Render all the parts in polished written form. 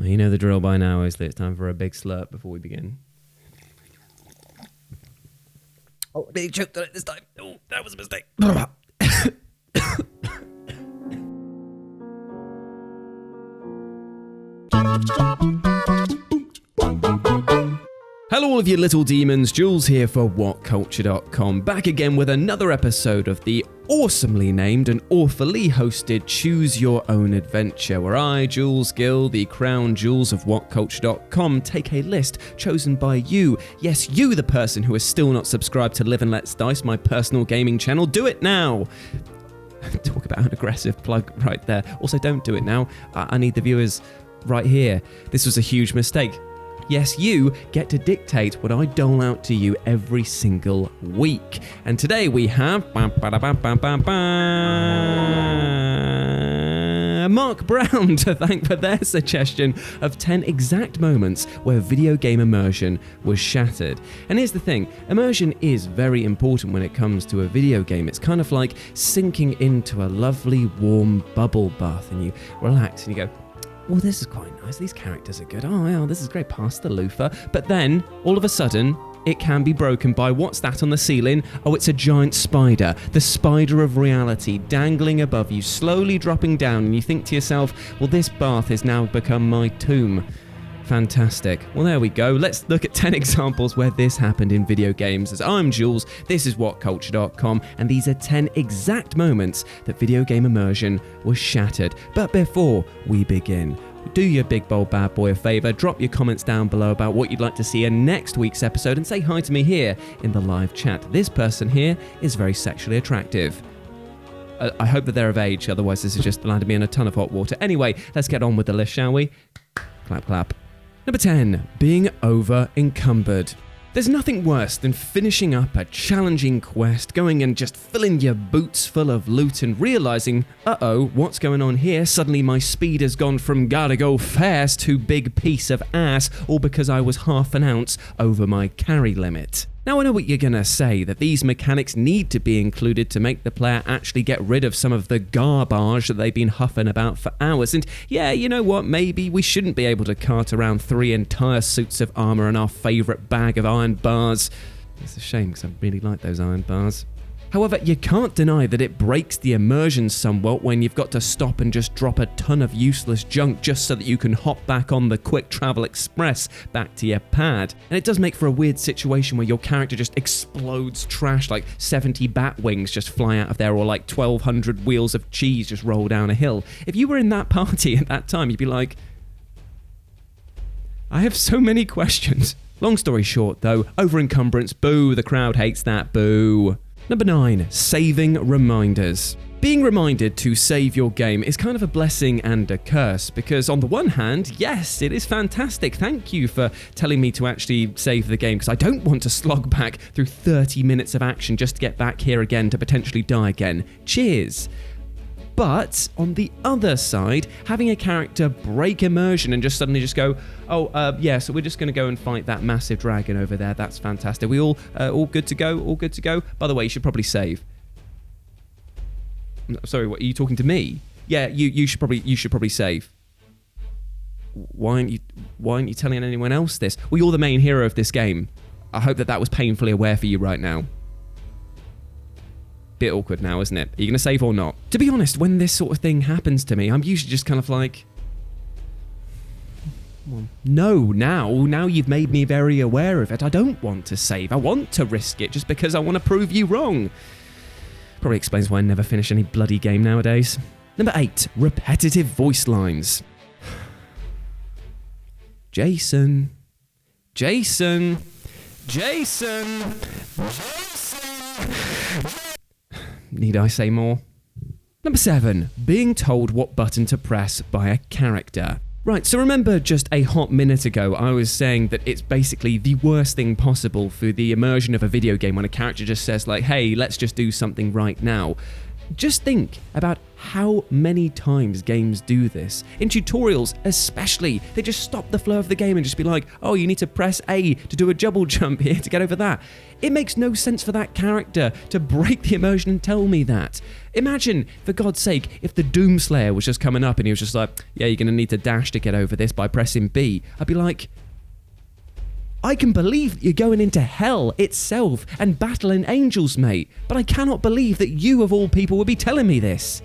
You know the drill by now is that it's time for a big slurp before we begin. Oh, I nearly choked on it this time. Oh, that was a mistake. Hello all of you little demons, Jules here for WhatCulture.com, back again with another episode of the awesomely named and awfully hosted Choose Your Own Adventure, where I, Jules Gill, the crown jewels of WhatCulture.com, take a list chosen by you. Yes, you, the person who is still not subscribed to Live and Let's Dice, my personal gaming channel. Do it now! Talk about an aggressive plug right there. Also, don't do it now. I need the viewers right here. This was a huge mistake. Yes, you get to dictate what I dole out to you every single week. And today we have Mark Brown to thank for their suggestion of 10 exact moments where video game immersion was shattered. And here's the thing, immersion is very important when it comes to a video game. It's kind of like sinking into a lovely warm bubble bath and you relax and you go, well, this is quite nice. These characters are good. Oh, yeah, this is great. Pass the loofah. But then, all of a sudden, it can be broken by what's that on the ceiling? Oh, it's a giant spider. The spider of reality dangling above you, slowly dropping down. And you think to yourself, well, this bath has now become my tomb. Fantastic. Well, there we go. Let's look at 10 examples where this happened in video games. As I'm Jules, this is WhatCulture.com, and these are 10 exact moments that video game immersion was shattered. But before we begin, do your big bold bad boy a favour, drop your comments down below about what you'd like to see in next week's episode and say hi to me here in the live chat. This person here is very sexually attractive. I hope that they're of age, otherwise this has just landed me in a ton of hot water. Anyway, let's get on with the list, shall we? Clap, clap. Number 10, being over-encumbered. There's nothing worse than finishing up a challenging quest, going and just filling your boots full of loot and realising, uh-oh, what's going on here? Suddenly my speed has gone from gotta go fast to big piece of ass, all because I was half an ounce over my carry limit. Now I know what you're gonna say, that these mechanics need to be included to make the player actually get rid of some of the garbage that they've been huffing about for hours. And yeah, you know what, maybe we shouldn't be able to cart around 3 entire suits of armour and our favourite bag of iron bars. It's a shame because I really like those iron bars. However, you can't deny that it breaks the immersion somewhat when you've got to stop and just drop a ton of useless junk just so that you can hop back on the quick travel express back to your pad. And it does make for a weird situation where your character just explodes trash, like 70 bat wings just fly out of there, or like 1,200 wheels of cheese just roll down a hill. If you were in that party at that time, you'd be like, I have so many questions. Long story short though, over-encumbrance, boo, the crowd hates that, boo. Number 9, saving reminders. Being reminded to save your game is kind of a blessing and a curse, because on the one hand, yes, it is fantastic. Thank you for telling me to actually save the game, because I don't want to slog back through 30 minutes of action just to get back here again to potentially die again. Cheers. But on the other side, having a character break immersion and just suddenly just go, yeah, so we're just going to go and fight that massive dragon over there. That's fantastic. We all good to go? All good to go? By the way, you should probably save. Sorry, what, are you talking to me? Yeah, you should probably save. Why aren't you telling anyone else this? Well, you're the main hero of this game. I hope that was painfully aware for you right now. Bit awkward now, isn't it? Are you going to save or not? To be honest, when this sort of thing happens to me, I'm usually just kind of like, well, no, now you've made me very aware of it. I don't want to save. I want to risk it just because I want to prove you wrong. Probably explains why I never finish any bloody game nowadays. Number 8, repetitive voice lines. Jason. Need I say more? Number 7, being told what button to press by a character. Right, so remember just a hot minute ago I was saying that it's basically the worst thing possible for the immersion of a video game when a character just says like, hey, let's just do something right now. Just think about how many times games do this. In tutorials especially, they just stop the flow of the game and just be like, oh, you need to press A to do a double jump here to get over that. It makes no sense for that character to break the immersion and tell me that. Imagine, for God's sake, if the Doomslayer was just coming up and he was just like, yeah, you're going to need to dash to get over this by pressing B. I'd be like, I can believe that you're going into hell itself and battling angels, mate, but I cannot believe that you, of all people, would be telling me this.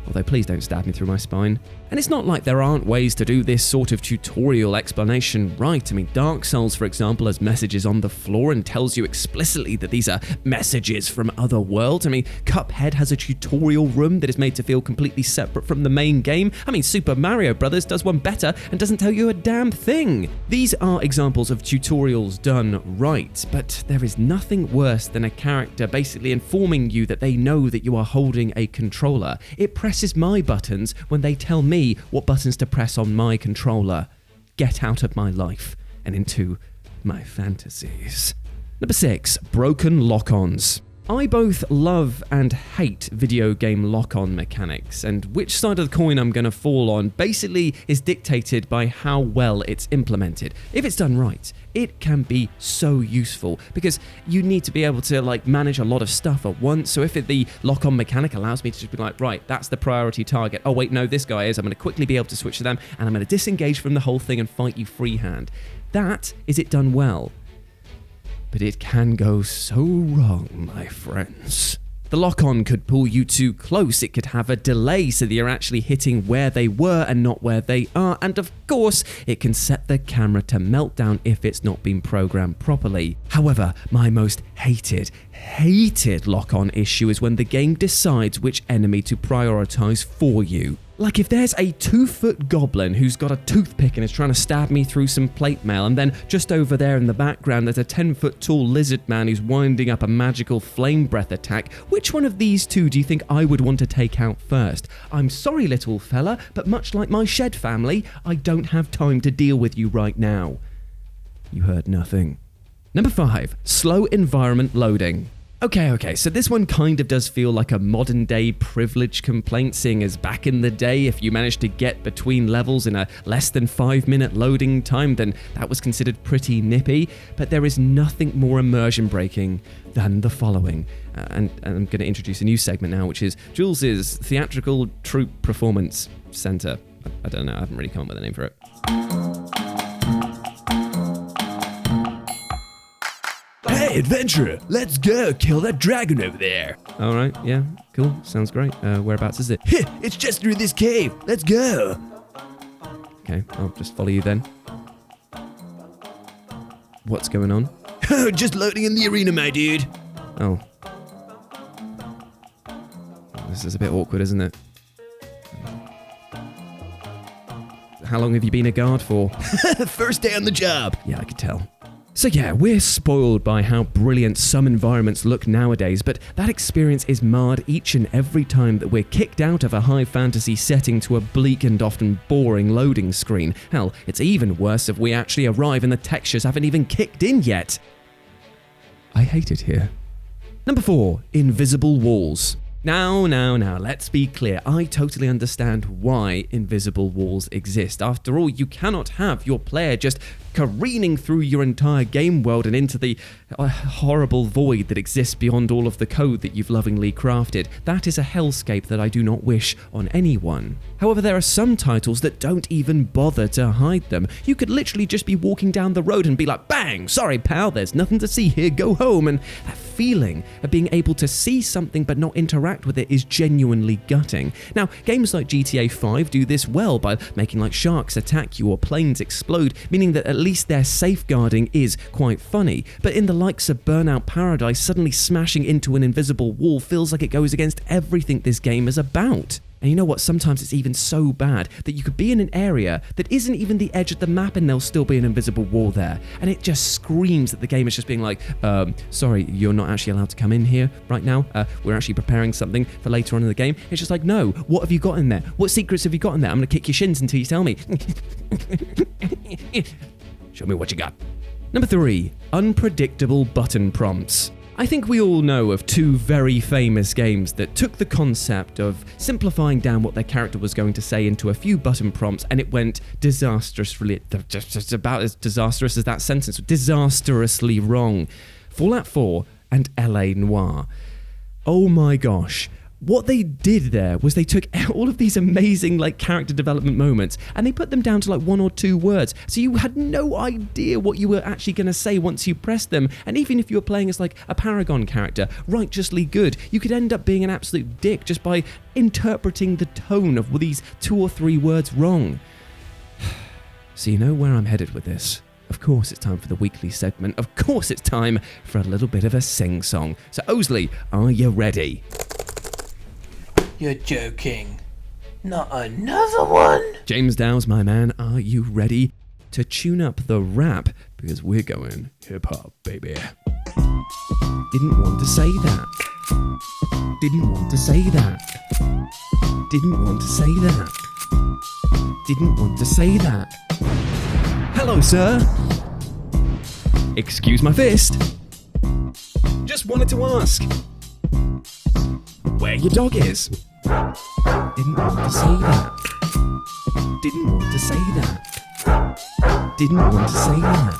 Although please don't stab me through my spine. And it's not like there aren't ways to do this sort of tutorial explanation right. I mean, Dark Souls, for example, has messages on the floor and tells you explicitly that these are messages from other worlds. I mean, Cuphead has a tutorial room that is made to feel completely separate from the main game. I mean, Super Mario Brothers does one better and doesn't tell you a damn thing. These are examples of tutorials done right, but there is nothing worse than a character basically informing you that they know that you are holding a controller. It presses my buttons when they tell me what buttons to press on my controller. Get out of my life and into my fantasies. Number 6, broken lock-ons. I both love and hate video game lock-on mechanics, and which side of the coin I'm going to fall on basically is dictated by how well it's implemented. If it's done right, it can be so useful because you need to be able to manage a lot of stuff at once. So if the lock-on mechanic allows me to just be like, right, that's the priority target. Oh wait, no, this guy is. I'm going to quickly be able to switch to them and I'm going to disengage from the whole thing and fight you freehand. That is it done well. But it can go so wrong, my friends. The lock-on could pull you too close, it could have a delay so that you're actually hitting where they were and not where they are, and of course, it can set the camera to meltdown if it's not been programmed properly. However, my most hated lock-on issue is when the game decides which enemy to prioritize for you. Like if there's a 2-foot goblin who's got a toothpick and is trying to stab me through some plate mail, and then just over there in the background there's a 10-foot tall lizard man who's winding up a magical flame breath attack, which one of these two do you think I would want to take out first? I'm sorry, little fella, but much like my shed family, I don't have time to deal with you right now. You heard nothing. Number 5, slow environment loading. Okay, so this one kind of does feel like a modern day privilege complaint, seeing as back in the day, if you managed to get between levels in a less than 5-minute loading time, then that was considered pretty nippy, but there is nothing more immersion breaking than the following. And I'm going to introduce a new segment now, which is Jules's Theatrical Troupe Performance Center. I don't know, I haven't really come up with a name for it. Hey, adventurer, let's go kill that dragon over there. All right, yeah, cool, sounds great. Whereabouts is it? It's just through this cave. Let's go. Okay, I'll just follow you then. What's going on? Just loading in the arena, my dude. Oh. This is a bit awkward, isn't it? How long have you been a guard for? First day on the job. Yeah, I could tell. So yeah, we're spoiled by how brilliant some environments look nowadays, but that experience is marred each and every time that we're kicked out of a high fantasy setting to a bleak and often boring loading screen. Hell, it's even worse if we actually arrive and the textures haven't even kicked in yet. I hate it here. Number 4, invisible walls. Now, let's be clear. I totally understand why invisible walls exist. After all, you cannot have your player just careening through your entire game world and into the horrible void that exists beyond all of the code that you've lovingly crafted. That is a hellscape that I do not wish on anyone. However, there are some titles that don't even bother to hide them. You could literally just be walking down the road and be like, bang, sorry pal, there's nothing to see here, go home. And that feeling of being able to see something but not interact with it is genuinely gutting. Now, games like GTA 5 do this well by making sharks attack you or planes explode, meaning that at least their safeguarding is quite funny. But in the likes of Burnout Paradise, suddenly smashing into an invisible wall feels like it goes against everything this game is about. And you know what? Sometimes it's even so bad that you could be in an area that isn't even the edge of the map and there'll still be an invisible wall there. And it just screams that the game is just being like, sorry, you're not actually allowed to come in here right now. We're actually preparing something for later on in the game. It's just like, no, what have you got in there? What secrets have you got in there? I'm going to kick your shins until you tell me. Show me what you got. Number 3, unpredictable button prompts. I think we all know of two very famous games that took the concept of simplifying down what their character was going to say into a few button prompts, and it went disastrously, just about as disastrous as that sentence, disastrously wrong. Fallout 4 and LA Noire. Oh my gosh. What they did there was they took all of these amazing character development moments and they put them down to 1 or 2 words. So you had no idea what you were actually going to say once you pressed them. And even if you were playing as a Paragon character, righteously good, you could end up being an absolute dick just by interpreting the tone of these 2 or 3 words wrong. So you know where I'm headed with this. Of course it's time for the weekly segment. Of course it's time for a little bit of a sing-song. So Osley, are you ready? You're joking. Not another one? James Dow's my man, are you ready to tune up the rap? Because we're going hip-hop, baby. Didn't want to say that. Didn't want to say that. Didn't want to say that. Didn't want to say that. Hello, sir. Excuse my fist. Just wanted to ask where your dog is. Didn't want to say that. Didn't want to say that. Didn't want to say that.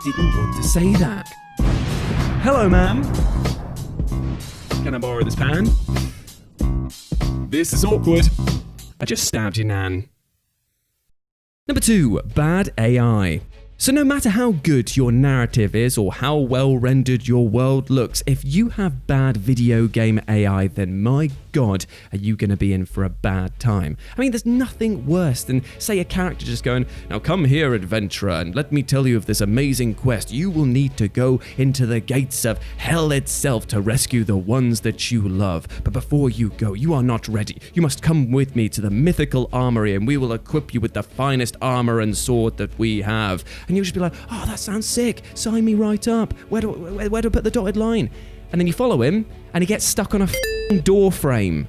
Didn't want to say that. Hello, ma'am. Can I borrow this pan? This is awkward. I just stabbed your nan. Number 2, bad AI. So no matter how good your narrative is or how well rendered your world looks, if you have bad video game AI, then my God, are you going to be in for a bad time. I mean, there's nothing worse than, say, a character just going, now come here, adventurer, and let me tell you of this amazing quest. You will need to go into the gates of hell itself to rescue the ones that you love. But before you go, you are not ready. You must come with me to the mythical armory, and we will equip you with the finest armor and sword that we have. And you'll just be like, oh, that sounds sick. Sign me right up. Where do I put the dotted line? And then you follow him, and he gets stuck on a door frame.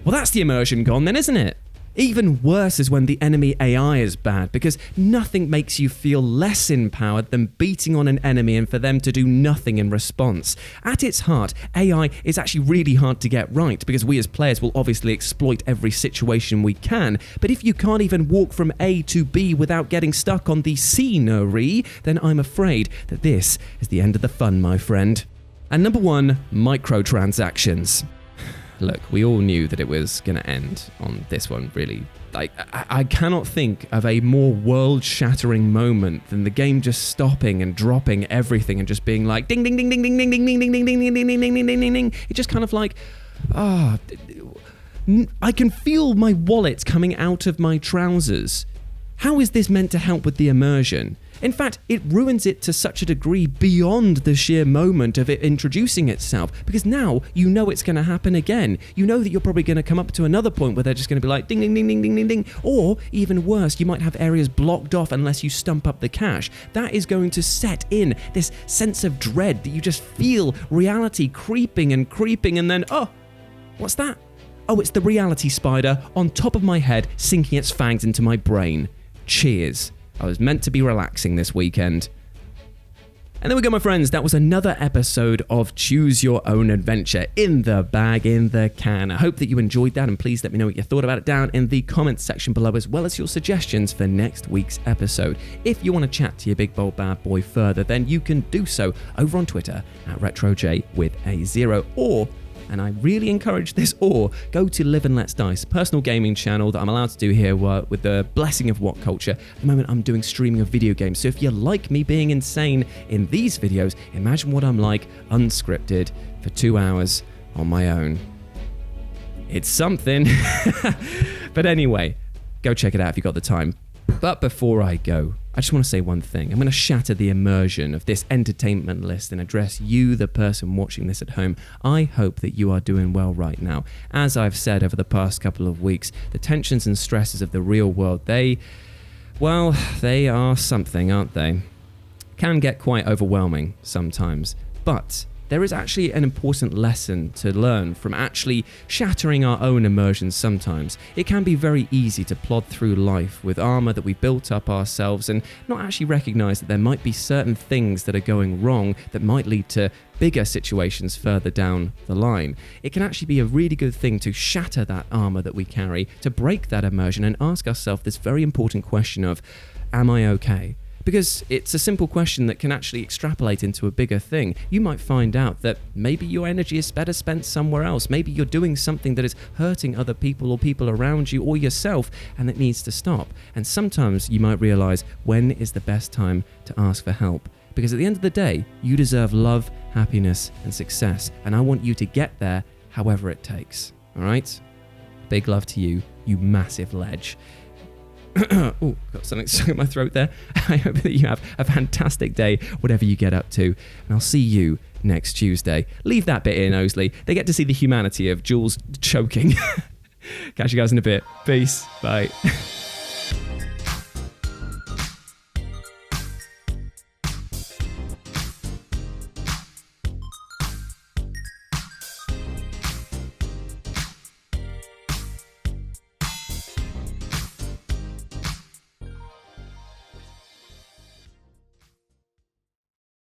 Well, that's the immersion gone then, isn't it? Even worse is when the enemy AI is bad, because nothing makes you feel less empowered than beating on an enemy and for them to do nothing in response. At its heart, AI is actually really hard to get right, because we as players will obviously exploit every situation we can, but if you can't even walk from A to B without getting stuck on the scenery, then I'm afraid that this is the end of the fun, my friend. And number 1, microtransactions. Look, we all knew that it was going to end on this one, really. I cannot think of a more world-shattering moment than the game just stopping and dropping everything and just being like, ding, ding, ding, ding, ding, ding, ding, ding, ding, ding, ding, ding, ding, ding, ding, ding, ding, ding. It's just kind of like, I can feel my wallet coming out of my trousers. How is this meant to help with the immersion? In fact, it ruins it to such a degree beyond the sheer moment of it introducing itself, because now you know it's going to happen again. You know that you're probably going to come up to another point where they're just going to be like ding, ding, ding, ding, ding, ding, ding. Or even worse, you might have areas blocked off unless you stump up the cache. That is going to set in this sense of dread that you just feel reality creeping and creeping, and then, oh, what's that? Oh, it's the reality spider on top of my head sinking its fangs into my brain. Cheers. I was meant to be relaxing this weekend. And there we go, my friends. That was another episode of Choose Your Own Adventure. In the bag, in the can. I hope that you enjoyed that, and please let me know what you thought about it down in the comments section below, as well as your suggestions for next week's episode. If you want to chat to your big bold bad boy further, then you can do so over on Twitter at RetroJ with a 0, or, and I really encourage this, or go to Live and Let's Dice, personal gaming channel that I'm allowed to do here with the blessing of WhatCulture. At the moment, I'm doing streaming of video games, so if you like me being insane in these videos, imagine what I'm like unscripted for 2 hours on my own. It's something. But anyway, go check it out if you've got the time. But before I go, I just want to say one thing. I'm going to shatter the immersion of this entertainment list and address you, the person watching this at home. I hope that you are doing well right now. As I've said over the past couple of weeks, the tensions and stresses of the real world, they are something, aren't they? Can get quite overwhelming sometimes. But there is actually an important lesson to learn from actually shattering our own immersions sometimes. It can be very easy to plod through life with armor that we built up ourselves and not actually recognize that there might be certain things that are going wrong that might lead to bigger situations further down the line. It can actually be a really good thing to shatter that armor that we carry, to break that immersion and ask ourselves this very important question of, am I okay? Because it's a simple question that can actually extrapolate into a bigger thing. You might find out that maybe your energy is better spent somewhere else. Maybe you're doing something that is hurting other people or people around you or yourself, and it needs to stop. And sometimes you might realize when is the best time to ask for help. Because at the end of the day, you deserve love, happiness, and success. And I want you to get there however it takes. All right? Big love to you, you massive ledge. Oh, got something stuck in my throat there. I hope that you have a fantastic day, whatever you get up to. And I'll see you next Tuesday. Leave that bit in, Osley. They get to see the humanity of Jules choking. Catch you guys in a bit. Peace. Bye.